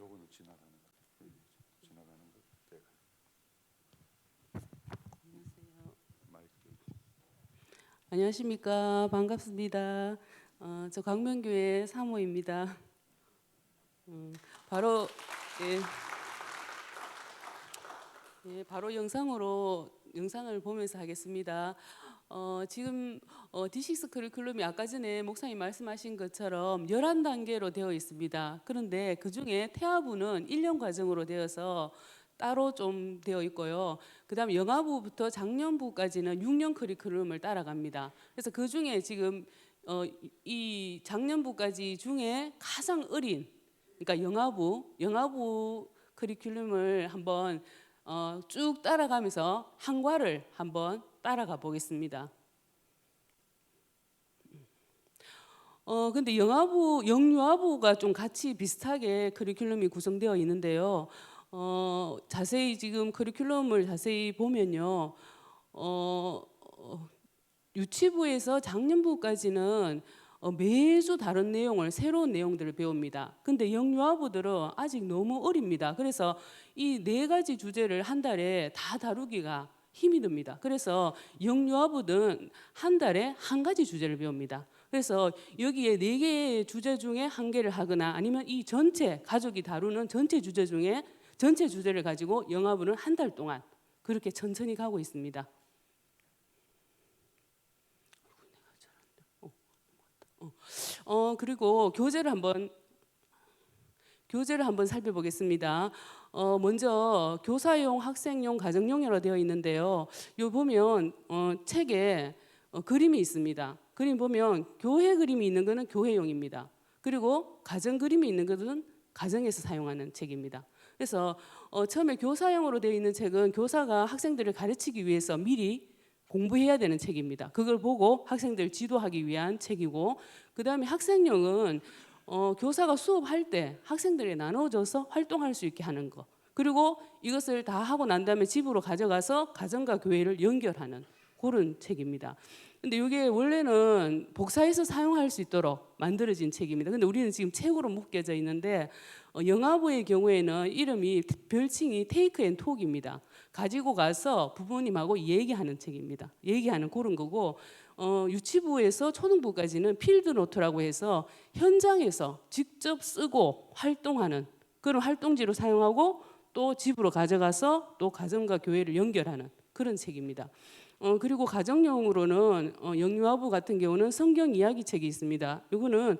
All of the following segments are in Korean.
요거는 지나가는 거. 지나가는 거. 네. 안녕하세요. 마이크. 안녕하십니까. 반갑습니다. 저 광명교회 사모입니다. 바로 바로 영상을 보면서 하겠습니다. 지금 D6 커리큘럼이 아까 전에 목사님 말씀하신 것처럼 11단계로 되어 있습니다. 그런데 그중에 태아부는 1년 과정으로 되어서 따로 좀 되어 있고요. 그다음에 영아부부터 장년부까지는 6년 커리큘럼을 따라갑니다. 그래서 그중에 지금 이 장년부까지 중에 가장 어린, 그러니까 영아부 커리큘럼을 한번 쭉 따라가면서 한과를 한번 따라가 보겠습니다. 근데 영유아부가 좀 같이 비슷하게 커리큘럼이 구성되어 있는데요. 자세히 지금 커리큘럼을 자세히 보면요. 유치부에서 장년부까지는 매주 다른 내용을, 새로운 내용들을 배웁니다. 근데 영유아부들은 아직 너무 어립니다. 그래서 이 4가지 주제를 한 달에 다 다루기가 힘이 듭니다. 그래서 영유아부는 한 달에 한 가지 주제를 배웁니다. 그래서 여기에 4개의 주제 중에 한 개를 하거나 아니면 이 전체 가족이 다루는 전체 주제 중에 전체 주제를 가지고 영아부는 한 달 동안 그렇게 천천히 가고 있습니다. 그리고 교재를 한번 살펴보겠습니다. 먼저 교사용, 학생용, 가정용으로 되어 있는데요. 요 보면 책에 그림이 있습니다. 그림 보면 교회 그림이 있는 것은 교회용입니다. 그리고 가정 그림이 있는 것은 가정에서 사용하는 책입니다. 그래서 처음에 교사용으로 되어 있는 책은 교사가 학생들을 가르치기 위해서 미리 공부해야 되는 책입니다. 그걸 보고 학생들 지도하기 위한 책이고, 그 다음에 학생용은 교사가 수업할 때 학생들이 나눠져서 활동할 수 있게 하는 거, 그리고 이것을 다 하고 난 다음에 집으로 가져가서 가정과 교회를 연결하는 그런 책입니다. 근데 이게 원래는 복사해서 사용할 수 있도록 만들어진 책입니다. 근데 우리는 지금 책으로 묶여져 있는데 영아부의 경우에는 이름이 별칭이 테이크 앤 톡입니다. 가지고 가서 부모님하고 얘기하는 책입니다. 얘기하는 그런 거고, 유치부에서 초등부까지는 필드 노트라고 해서 현장에서 직접 쓰고 활동하는 그런 활동지로 사용하고, 또 집으로 가져가서 또 가정과 교회를 연결하는 그런 책입니다. 그리고 가정용으로는 영유아부 같은 경우는 성경 이야기 책이 있습니다. 이거는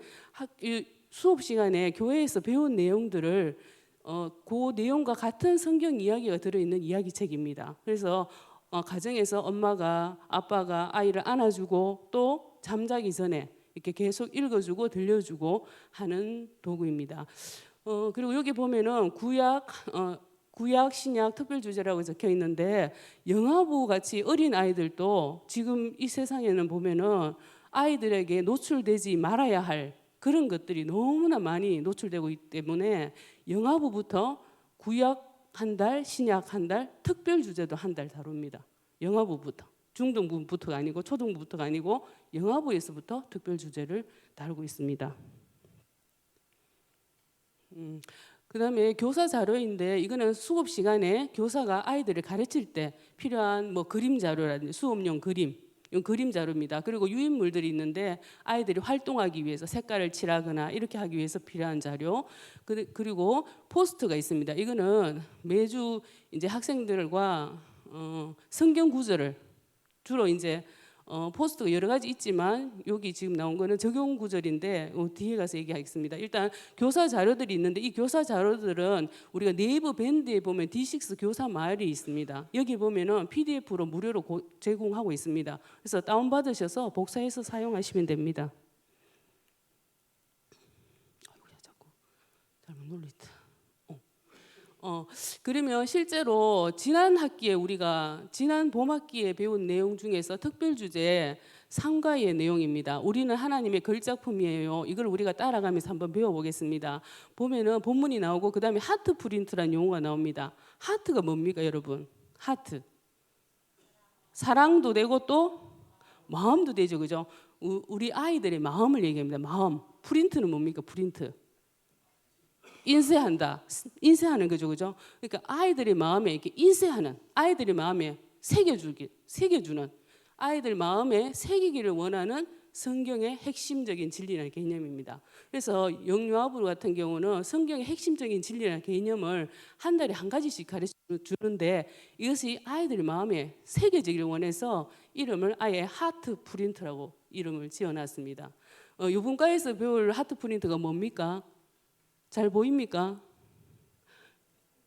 수업 시간에 교회에서 배운 내용들을 그 내용과 같은 성경 이야기가 들어있는 이야기 책입니다. 그래서 가정에서 엄마가, 아빠가 아이를 안아주고 또 잠자기 전에 이렇게 계속 읽어주고 들려주고 하는 도구입니다. 그리고 여기 보면은 구약, 신약 특별 주제라고 적혀 있는데, 영아부 같이 어린 아이들도 지금 이 세상에는 보면은 아이들에게 노출되지 말아야 할 그런 것들이 너무나 많이 노출되고 있기 때문에 영아부부터 구약 한 달, 신약 한 달, 특별 주제도 한 달 다룹니다. 영아부부터. 중등부부터가 아니고 초등부부터가 아니고 영아부에서부터 특별 주제를 다루고 있습니다. 그다음에 교사 자료인데, 이거는 수업 시간에 교사가 아이들을 가르칠 때 필요한 뭐 그림 자료라든지 수업용 그림, 이건 그림 자료입니다. 그리고 유인물들이 있는데 아이들이 활동하기 위해서 색깔을 칠하거나 이렇게 하기 위해서 필요한 자료, 그리고 포스트가 있습니다. 이거는 매주 이제 학생들과 성경 구절을 주로 이제 포스트가 여러 가지 있지만 여기 지금 나온 거는 적용 구절인데 뒤에 가서 얘기하겠습니다. 일단 교사 자료들이 있는데, 이 교사 자료들은 우리가 네이버 밴드에 보면 D6 교사 마을이 있습니다. 여기 보면은 PDF로 무료로 제공하고 있습니다. 그래서 다운받으셔서 복사해서 사용하시면 됩니다. 아이고야, 자꾸 잘못 눌렀다. 그러면 실제로 지난 봄 학기에 배운 내용 중에서 특별 주제 3과의 내용입니다. 우리는 하나님의 걸작품이에요. 이걸 우리가 따라가면서 한번 배워보겠습니다. 보면은 본문이 나오고 그 다음에 하트 프린트라는 용어가 나옵니다. 하트가 뭡니까, 여러분? 하트. 사랑도 되고 또 마음도 되죠, 그죠? 우리 아이들의 마음을 얘기합니다. 마음. 프린트는 뭡니까, 프린트? 인쇄한다. 인쇄하는 거죠. 그죠? 그러니까 아이들의 마음에 이렇게 인쇄하는, 아이들의 마음에 새겨주는, 아이들 마음에 새기기를 원하는 성경의 핵심적인 진리라는 개념입니다. 그래서 영유아부 같은 경우는 성경의 핵심적인 진리라는 개념을 한 달에 한 가지씩 가르쳐 주는데, 이것이 아이들 마음에 새겨지기를 원해서 이름을 아예 하트 프린트라고 이름을 지어놨습니다. 유분과에서 배울 하트 프린트가 뭡니까? 잘 보입니까?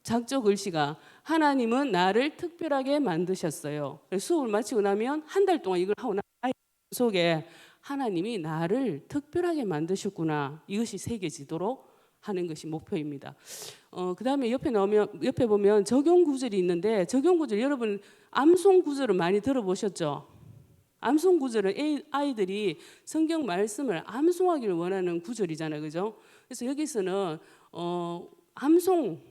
작조 글씨가 하나님은 나를 특별하게 만드셨어요. 수업을 마치고 나면 한 달 동안 이걸 하고 나면 아이 속에 하나님이 나를 특별하게 만드셨구나, 이것이 새겨지도록 하는 것이 목표입니다. 그다음에 옆에 보면 적용 구절이 있는데, 적용 구절 여러분 암송 구절을 많이 들어보셨죠? 암송 구절은 아이들이 성경 말씀을 암송하기를 원하는 구절이잖아요, 그죠? 그래서 여기서는 암송,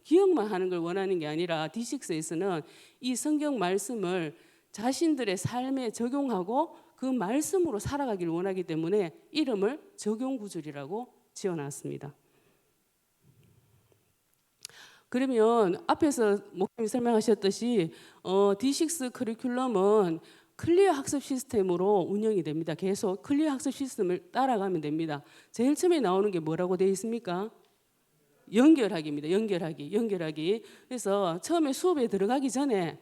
기억만 하는 걸 원하는 게 아니라 D6에서는 이 성경 말씀을 자신들의 삶에 적용하고 그 말씀으로 살아가기를 원하기 때문에 이름을 적용구절이라고 지어놨습니다. 그러면 앞에서 목사님이 설명하셨듯이 D6 커리큘럼은 클리어 학습 시스템으로 운영이 됩니다. 계속 클리어 학습 시스템을 따라가면 됩니다. 제일 처음에 나오는 게 뭐라고 되어 있습니까? 연결하기입니다. 연결하기. 그래서 처음에 수업에 들어가기 전에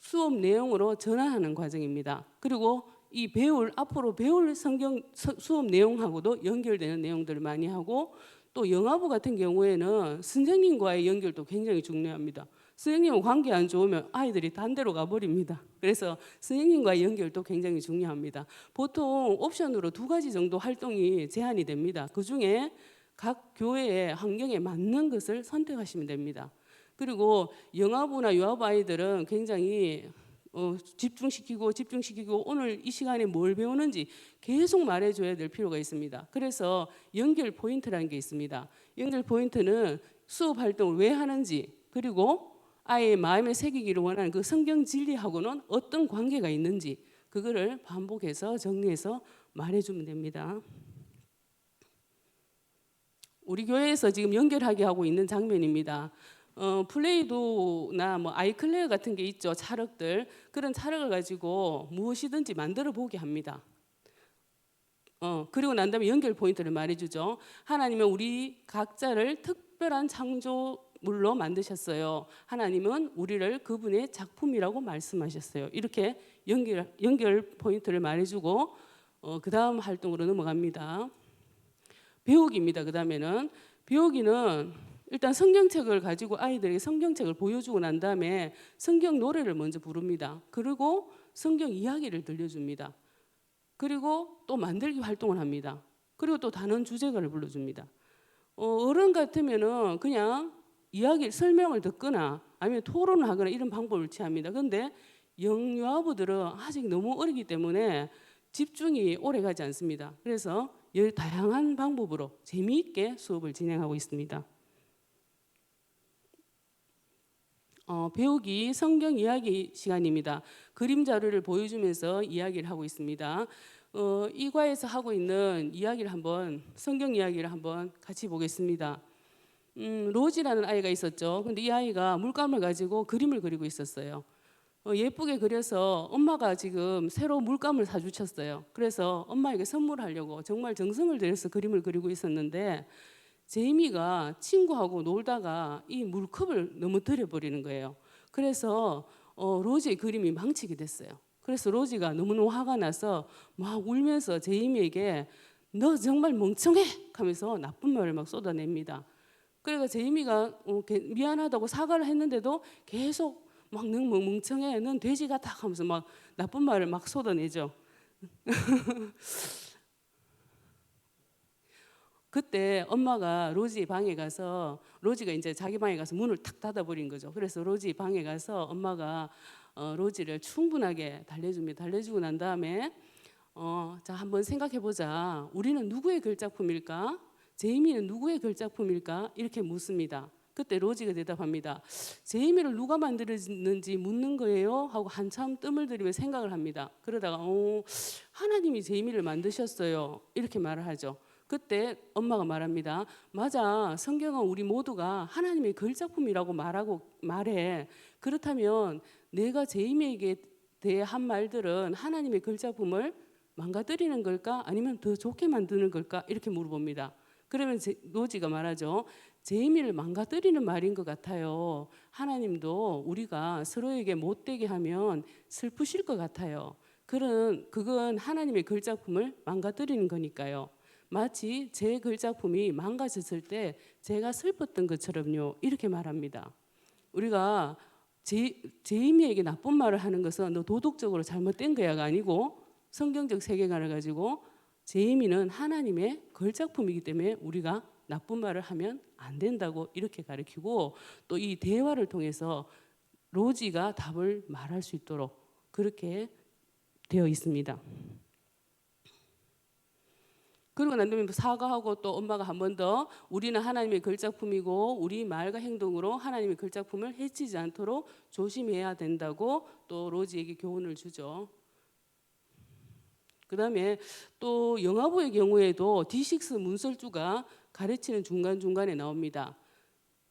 수업 내용으로 전환하는 과정입니다. 그리고 이 앞으로 배울 성경 수업 내용하고도 연결되는 내용들을 많이 하고, 또 영화부 같은 경우에는 선생님과의 연결도 굉장히 중요합니다. 선생님과 관계 안 좋으면 아이들이 딴 데로 가버립니다. 그래서 선생님과의 연결도 굉장히 중요합니다. 보통 옵션으로 2가지 정도 활동이 제한이 됩니다. 그중에 각 교회의 환경에 맞는 것을 선택하시면 됩니다. 그리고 영아부나 유아부 아이들은 굉장히 집중시키고 오늘 이 시간에 뭘 배우는지 계속 말해줘야 될 필요가 있습니다. 그래서 연결 포인트라는 게 있습니다. 연결 포인트는 수업 활동을 왜 하는지, 그리고 아이의 마음에 새기기를 원하는 그 성경 진리하고는 어떤 관계가 있는지, 그거를 반복해서 정리해서 말해주면 됩니다. 우리 교회에서 지금 연결하게 하고 있는 장면입니다. 플레이도나 아이클레어 같은 게 있죠. 찰흙들. 그런 찰흙을 가지고 무엇이든지 만들어 보게 합니다. 그리고 난 다음에 연결 포인트를 말해주죠. 하나님은 우리 각자를 특별한 창조물로 만드셨어요. 하나님은 우리를 그분의 작품이라고 말씀하셨어요. 이렇게 연결 포인트를 말해주고 그 다음 활동으로 넘어갑니다. 배우기입니다. 그 다음에는 배우기는 일단 성경책을 가지고 아이들에게 성경책을 보여주고 난 다음에 성경 노래를 먼저 부릅니다. 그리고 성경 이야기를 들려줍니다. 그리고 또 만들기 활동을 합니다. 그리고 또 단원 주제가를 불러줍니다. 어른 같으면은 그냥 이야기 설명을 듣거나 아니면 토론을 하거나 이런 방법을 취합니다. 그런데 영유아부들은 아직 너무 어리기 때문에 집중이 오래 가지 않습니다. 그래서 다양한 방법으로 재미있게 수업을 진행하고 있습니다. 배우기 성경 이야기 시간입니다. 그림 자료를 보여주면서 이야기를 하고 있습니다. 이 과에서 하고 있는 이야기를 성경 이야기를 한번 같이 보겠습니다. 로지라는 아이가 있었죠. 근데 이 아이가 물감을 가지고 그림을 그리고 있었어요. 예쁘게 그려서 엄마가 지금 새로 물감을 사주셨어요. 그래서 엄마에게 선물하려고 정말 정성을 들여서 그림을 그리고 있었는데, 제이미가 친구하고 놀다가 이 물컵을 너무 들여버리는 거예요. 그래서 로지의 그림이 망치게 됐어요. 그래서 로지가 너무너무 화가 나서 막 울면서 제이미에게 너 정말 멍청해! 하면서 나쁜 말을 막 쏟아냅니다. 그래서 제이미가 미안하다고 사과를 했는데도 계속 막 너 멍청해, 넌 돼지 같아 하면서 막 나쁜 말을 막 쏟아내죠. 그때 엄마가 로지 방에 가서, 로지가 이제 자기 방에 가서 문을 탁 닫아버린 거죠. 그래서 로지 방에 가서 엄마가 로지를 충분하게 달래줍니다. 달래주고 난 다음에 자, 한번 생각해보자. 우리는 누구의 글작품일까? 제이미는 누구의 글작품일까? 이렇게 묻습니다. 그때 로지가 대답합니다. 제이미를 누가 만들었는지 묻는 거예요? 하고 한참 뜸을 들이며 생각을 합니다. 그러다가 하나님이 제이미를 만드셨어요. 이렇게 말을 하죠. 그때 엄마가 말합니다. 맞아, 성경은 우리 모두가 하나님의 걸작품이라고 말해. 그렇다면 내가 제이미에게 대해 한 말들은 하나님의 걸작품을 망가뜨리는 걸까? 아니면 더 좋게 만드는 걸까? 이렇게 물어봅니다. 그러면 노지가 말하죠. 제이미를 망가뜨리는 말인 것 같아요. 하나님도 우리가 서로에게 못되게 하면 슬프실 것 같아요. 그건 하나님의 걸작품을 망가뜨리는 거니까요. 마치 제 걸작품이 망가졌을 때 제가 슬펐던 것처럼요. 이렇게 말합니다. 우리가 제이미에게 나쁜 말을 하는 것은 너 도덕적으로 잘못된 거야가 아니고 성경적 세계관을 가지고 제이미는 하나님의 걸작품이기 때문에 우리가 나쁜 말을 하면 안 된다고 이렇게 가르치고 또 이 대화를 통해서 로지가 답을 말할 수 있도록 그렇게 되어 있습니다. 그러고 난 다음에 사과하고 또 엄마가 한 번 더 우리는 하나님의 걸작품이고 우리 말과 행동으로 하나님의 걸작품을 해치지 않도록 조심해야 된다고 또 로지에게 교훈을 주죠. 그 다음에 또 영화부의 경우에도 D6 문설주가 가르치는 중간중간에 나옵니다.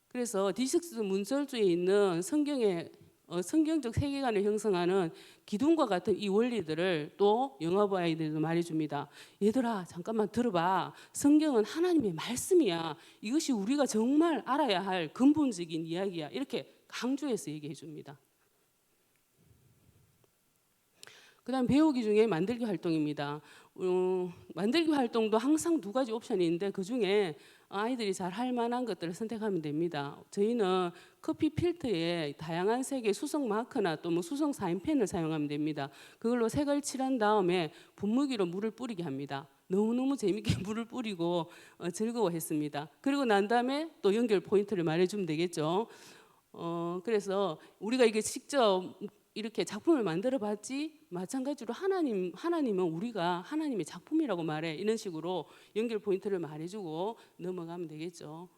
그래서 D6 문설주에 있는 성경적 세계관을 형성하는 기둥과 같은 이 원리들을 또 영화부 아이들도 말해줍니다. 얘들아 잠깐만 들어봐. 성경은 하나님의 말씀이야. 이것이 우리가 정말 알아야 할 근본적인 이야기야. 이렇게 강조해서 얘기해 줍니다. 그 다음 배우기 중에 만들기 활동입니다. 만들기 활동도 항상 두 가지 옵션이 있는데 그중에 아이들이 잘 할 만한 것들을 선택하면 됩니다. 저희는 커피 필터에 다양한 색의 수성 마커나 또 뭐 수성 사인펜을 사용하면 됩니다. 그걸로 색을 칠한 다음에 분무기로 물을 뿌리게 합니다. 너무너무 재밌게 물을 뿌리고 즐거워했습니다. 그리고 난 다음에 또 연결 포인트를 말해주면 되겠죠. 그래서 우리가 이게 직접 이렇게 작품을 만들어 봤지 마찬가지로 하나님은 우리가 하나님의 작품이라고 말해. 이런 식으로 연결 포인트를 말해주고 넘어가면 되겠죠.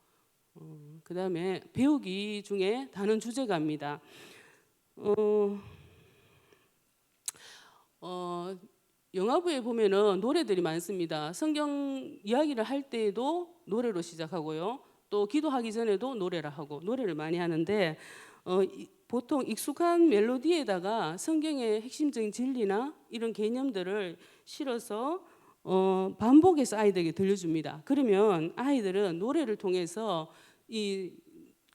그 다음에 배우기 중에 다른 주제가입니다. 영화부에 보면은 노래들이 많습니다. 성경 이야기를 할 때에도 노래로 시작하고요. 또 기도하기 전에도 노래를 많이 하는데 보통 익숙한 멜로디에다가 성경의 핵심적인 진리나 이런 개념들을 실어서 반복해서 아이들에게 들려줍니다. 그러면 아이들은 노래를 통해서 이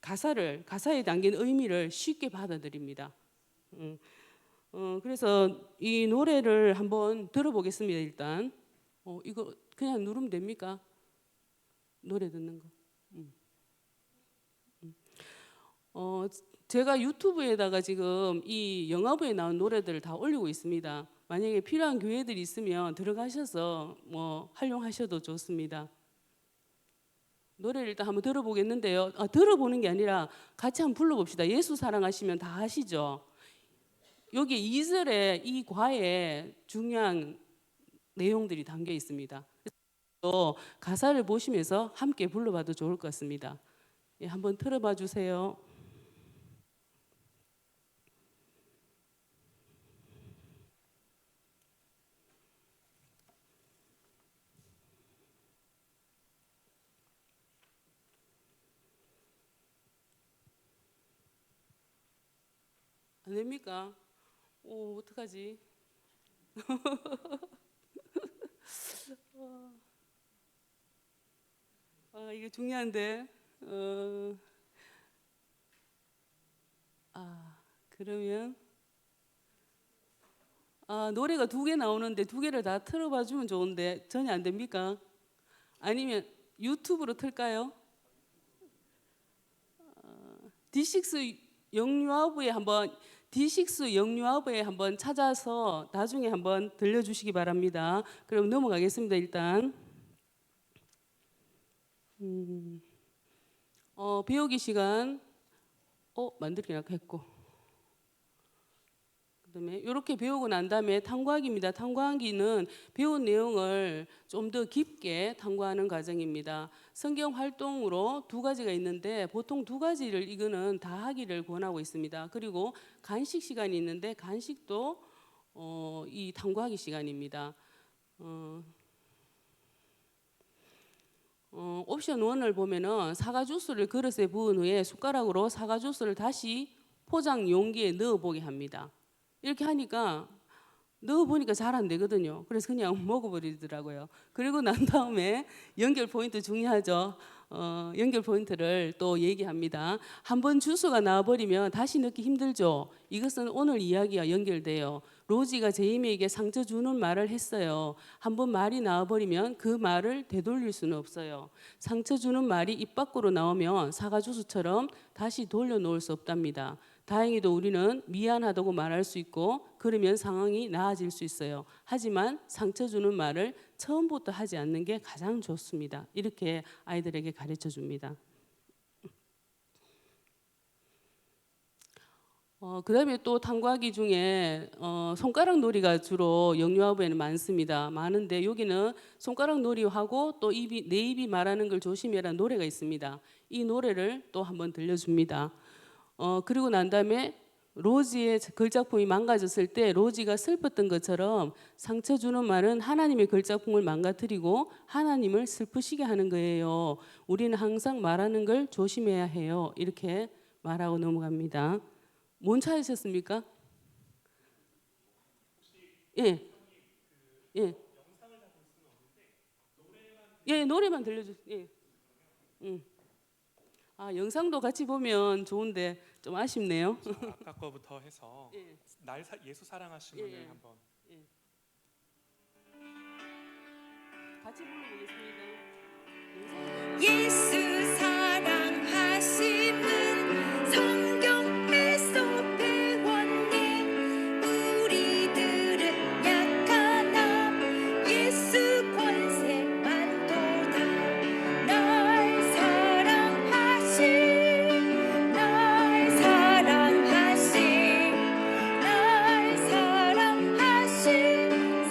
가사에 담긴 의미를 쉽게 받아들입니다. 그래서 이 노래를 한번 들어보겠습니다. 일단 이거 그냥 누르면 됩니까? 노래 듣는 거. 제가 유튜브에다가 지금 이 영화부에 나온 노래들을 다 올리고 있습니다. 만약에 필요한 교회들이 있으면 들어가셔서 뭐 활용하셔도 좋습니다. 노래를 일단 한번 들어보겠는데요. 들어보는 게 아니라 같이 한번 불러봅시다. 예수 사랑하시면 다 아시죠? 여기 2절에 이 과에 중요한 내용들이 담겨 있습니다. 또 가사를 보시면서 함께 불러봐도 좋을 것 같습니다. 예, 한번 틀어봐 주세요. 안 됩니까? 어떡하지? 이게 중요한데. 그러면 노래가 두 개 나오는데 두 개를 다 틀어봐 주면 좋은데 전혀 안 됩니까? 아니면 유튜브로 틀까요? D6 영유아부에 한번 찾아서 나중에 한번 들려주시기 바랍니다. 그럼 넘어가겠습니다. 일단 배우기 시간 만들기나 했고 그다음에 이렇게 배우고 난 다음에 탐구하기입니다. 탐구하기는 배운 내용을 좀 더 깊게 탐구하는 과정입니다. 성경 활동으로 두 가지가 있는데 보통 두 가지를 이거는 다 하기를 권하고 있습니다. 그리고 간식 시간이 있는데 간식도 이 탐구하기 시간입니다. 옵션 1을 보면은 사과 주스를 그릇에 부은 후에 숟가락으로 사과 주스를 다시 포장 용기에 넣어보게 합니다. 이렇게 하니까 넣어보니까 잘 안 되거든요. 그래서 그냥 먹어버리더라고요. 그리고 난 다음에 연결 포인트 중요하죠. 연결 포인트를 또 얘기합니다. 한번 주스가 나와버리면 다시 넣기 힘들죠. 이것은 오늘 이야기와 연결돼요. 로지가 제이미에게 상처 주는 말을 했어요. 한번 말이 나와버리면 그 말을 되돌릴 수는 없어요. 상처 주는 말이 입 밖으로 나오면 사과 주스처럼 다시 돌려놓을 수 없답니다. 다행히도 우리는 미안하다고 말할 수 있고 그러면 상황이 나아질 수 있어요. 하지만 상처 주는 말을 처음부터 하지 않는 게 가장 좋습니다. 이렇게 아이들에게 가르쳐 줍니다. 그다음에 또 탐구하기 중에 손가락 놀이가 주로 영유아부에는 많습니다. 많은데 여기는 손가락 놀이하고 또 내 입이 말하는 걸 조심해라는 노래가 있습니다. 이 노래를 또 한번 들려줍니다. 그리고 난 다음에 로지의 글작품이 망가졌을 때 로지가 슬펐던 것처럼 상처 주는 말은 하나님의 글작품을 망가뜨리고 하나님을 슬프시게 하는 거예요. 우리는 항상 말하는 걸 조심해야 해요. 이렇게 말하고 넘어갑니다. 뭔 찾으셨습니까? 예. 예. 예, 노래만 들려주세요. 예. 영상도 같이 보면 좋은데 좀 아쉽네요. 아까 거부터 해서 예. 예수 사랑하시면을 예. 한번. 같이 불러보겠습니다. 예수 사랑하시는 성경에서 배웠네. 우리들은 약하나 예수 권세 많도다. 날 사랑하신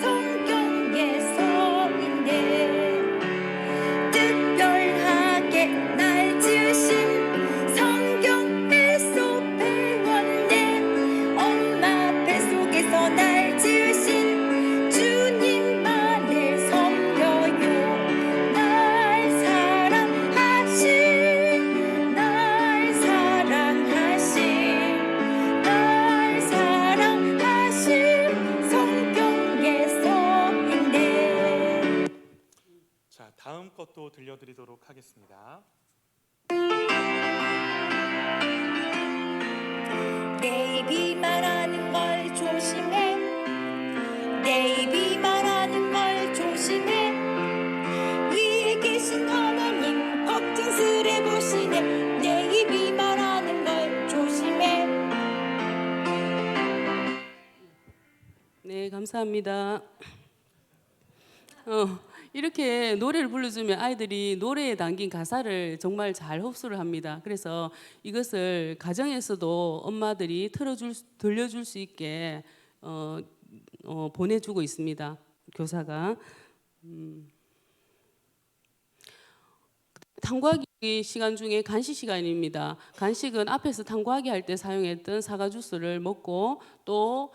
성경에서인데 특별하게 날 지으신 성경에서 배웠네. 엄마 뱃속에서 날 지으신 주님만을 섬겨요. 날 사랑하신 성경에서인데. 자, 다음 것도 들려드리도록 하겠습니다. 내 입이 말하는 걸 조심해. 내 입이 말하는 걸 조심해. 위에 계신 하나님 걱정스레 보시네. 내 입이 말하는 걸 조심해. 네, 감사합니다. 이렇게 노래를 불러주면 아이들이 노래에 담긴 가사를 정말 잘 흡수를 합니다. 그래서 이것을 가정에서도 엄마들이 들려줄 수 있게 보내주고 있습니다. 교사가. 탐구하기 시간 중에 간식 시간입니다. 간식은 앞에서 탐구하기 할 때 사용했던 사과 주스를 먹고 또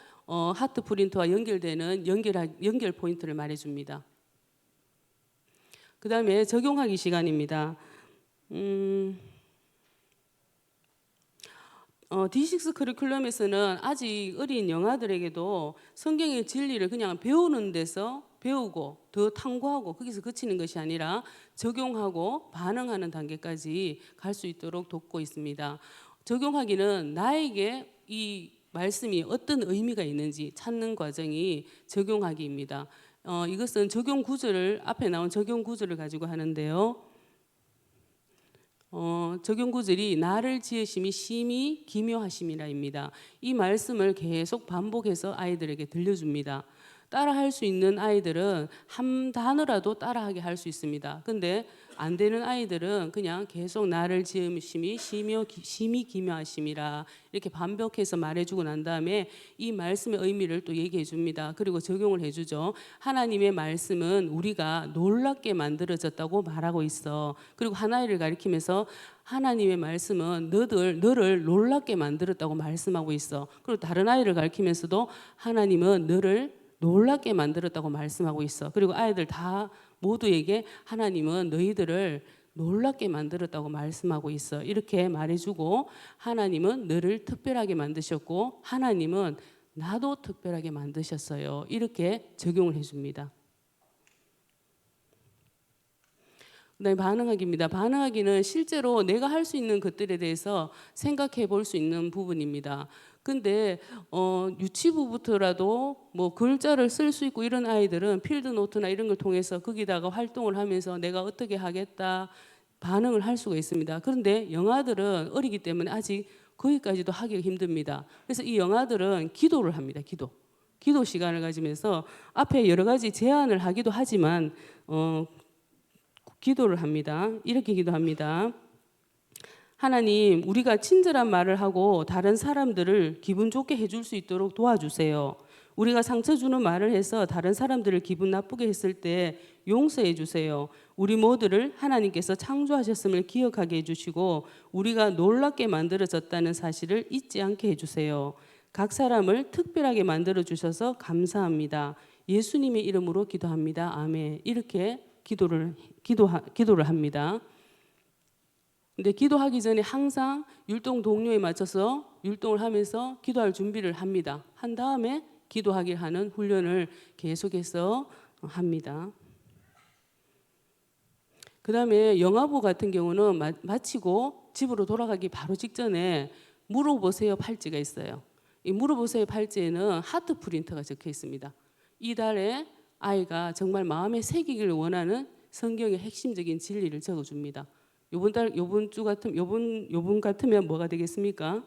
하트 프린트와 연결되는 연결 포인트를 말해줍니다. 그 다음에 적용하기 시간입니다. D6 커리큘럼에서는 아직 어린 영아들에게도 성경의 진리를 그냥 배우는 데서 배우고 더 탐구하고 거기서 그치는 것이 아니라 적용하고 반응하는 단계까지 갈 수 있도록 돕고 있습니다. 적용하기는 나에게 이 말씀이 어떤 의미가 있는지 찾는 과정이 적용하기입니다. 이것은 적용 구절을 앞에 나온 적용 구절을 가지고 하는데요. 적용 구절이 나를 지으심이 심히 기묘하심이라입니다. 이 말씀을 계속 반복해서 아이들에게 들려줍니다. 따라할 수 있는 아이들은 한 단어라도 따라하게 할 수 있습니다. 근데 안 되는 아이들은 그냥 계속 나를 지으심이 심히 기묘하심이라 이렇게 반복해서 말해주고 난 다음에 이 말씀의 의미를 또 얘기해 줍니다. 그리고 적용을 해주죠. 하나님의 말씀은 우리가 놀랍게 만들어졌다고 말하고 있어. 그리고 한 아이를 가리키면서 하나님의 말씀은 너를 놀랍게 만들었다고 말씀하고 있어. 그리고 다른 아이를 가리키면서도 하나님은 너를 놀랍게 만들었다고 말씀하고 있어. 그리고 아이들 다 모두에게 하나님은 너희들을 놀랍게 만들었다고 말씀하고 있어. 이렇게 말해주고 하나님은 너를 특별하게 만드셨고 하나님은 나도 특별하게 만드셨어요. 이렇게 적용을 해줍니다. 네, 반응하기입니다. 반응하기는 실제로 내가 할 수 있는 것들에 대해서 생각해 볼 수 있는 부분입니다. 근데 유치부부터라도 뭐 글자를 쓸 수 있고 이런 아이들은 필드 노트나 이런 걸 통해서 거기다가 활동을 하면서 내가 어떻게 하겠다 반응을 할 수가 있습니다. 그런데 영아들은 어리기 때문에 아직 거기까지도 하기가 힘듭니다. 그래서 이 영아들은 기도를 합니다. 기도 시간을 가지면서 앞에 여러 가지 제안을 하기도 하지만 기도를 합니다. 이렇게 기도합니다. 하나님, 우리가 친절한 말을 하고 다른 사람들을 기분 좋게 해줄 수 있도록 도와주세요. 우리가 상처 주는 말을 해서 다른 사람들을 기분 나쁘게 했을 때 용서해 주세요. 우리 모두를 하나님께서 창조하셨음을 기억하게 해주시고 우리가 놀랍게 만들어졌다는 사실을 잊지 않게 해주세요. 각 사람을 특별하게 만들어 주셔서 감사합니다. 예수님의 이름으로 기도합니다. 아멘. 이렇게 기도를 합니다. 근데 기도하기 전에 항상 율동 동료에 맞춰서 율동을 하면서 기도할 준비를 합니다. 한 다음에 기도하기를 하는 훈련을 계속해서 합니다. 그 다음에 영아부 같은 경우는 마치고 집으로 돌아가기 바로 직전에 물어보세요 팔찌가 있어요. 이 물어보세요 팔찌에는 하트 프린트가 적혀 있습니다. 이달에 아이가 정말 마음에 새기기를 원하는 성경의 핵심적인 진리를 적어줍니다. 요번 같으면 뭐가 되겠습니까?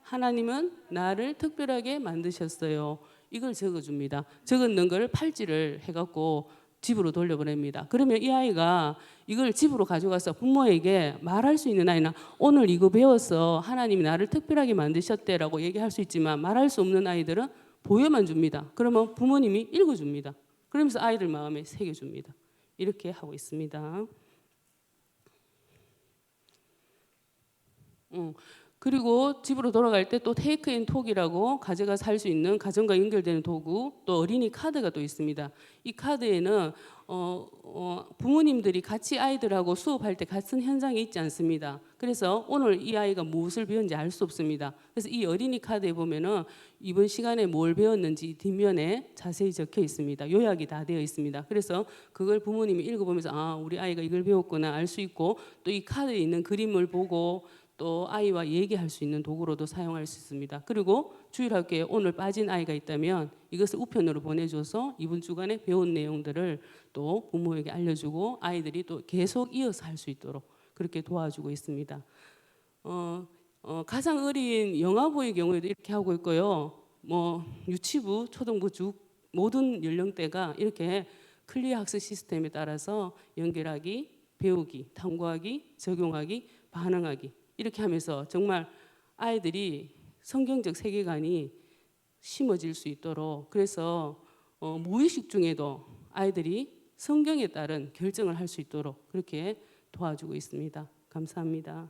하나님은 나를 특별하게 만드셨어요. 이걸 적어줍니다. 적었는 걸 팔찌를 해갖고 집으로 돌려보냅니다. 그러면 이 아이가 이걸 집으로 가져가서 부모에게 말할 수 있는 아이나 오늘 이거 배웠어. 하나님이 나를 특별하게 만드셨대라고 얘기할 수 있지만 말할 수 없는 아이들은 보여만 줍니다. 그러면 부모님이 읽어줍니다. 그러면서 아이들 마음에 새겨줍니다. 이렇게 하고 있습니다. 그리고 집으로 돌아갈 때 또 테이크 앤 톡이라고 가져가서 할 수 있는 가정과 연결되는 도구, 또 어린이 카드가 또 있습니다. 이 카드에는 부모님들이 같이 아이들하고 수업할 때 같은 현장에 있지 않습니다. 그래서 오늘 이 아이가 무엇을 배웠는지 알 수 없습니다. 그래서 이 어린이 카드에 보면은 이번 시간에 뭘 배웠는지 뒷면에 자세히 적혀 있습니다. 요약이 다 되어 있습니다. 그래서 그걸 부모님이 읽어보면서 아, 우리 아이가 이걸 배웠구나 알 수 있고 또 이 카드에 있는 그림을 보고 또 아이와 얘기할 수 있는 도구로도 사용할 수 있습니다. 그리고 주일학교에 오늘 빠진 아이가 있다면 이것을 우편으로 보내줘서 이번 주간에 배운 내용들을 또 부모에게 알려주고 아이들이 또 계속 이어서 할 수 있도록 그렇게 도와주고 있습니다. 가장 어린 영아부의 경우에도 이렇게 하고 있고요. 뭐 유치부, 초등부, 중 모든 연령대가 이렇게 클리어 학습 시스템에 따라서 연결하기, 배우기, 탐구하기, 적용하기, 반응하기 이렇게 하면서 정말 아이들이 성경적 세계관이 심어질 수 있도록 그래서 무의식 중에도 아이들이 성경에 따른 결정을 할 수 있도록 그렇게 도와주고 있습니다. 감사합니다.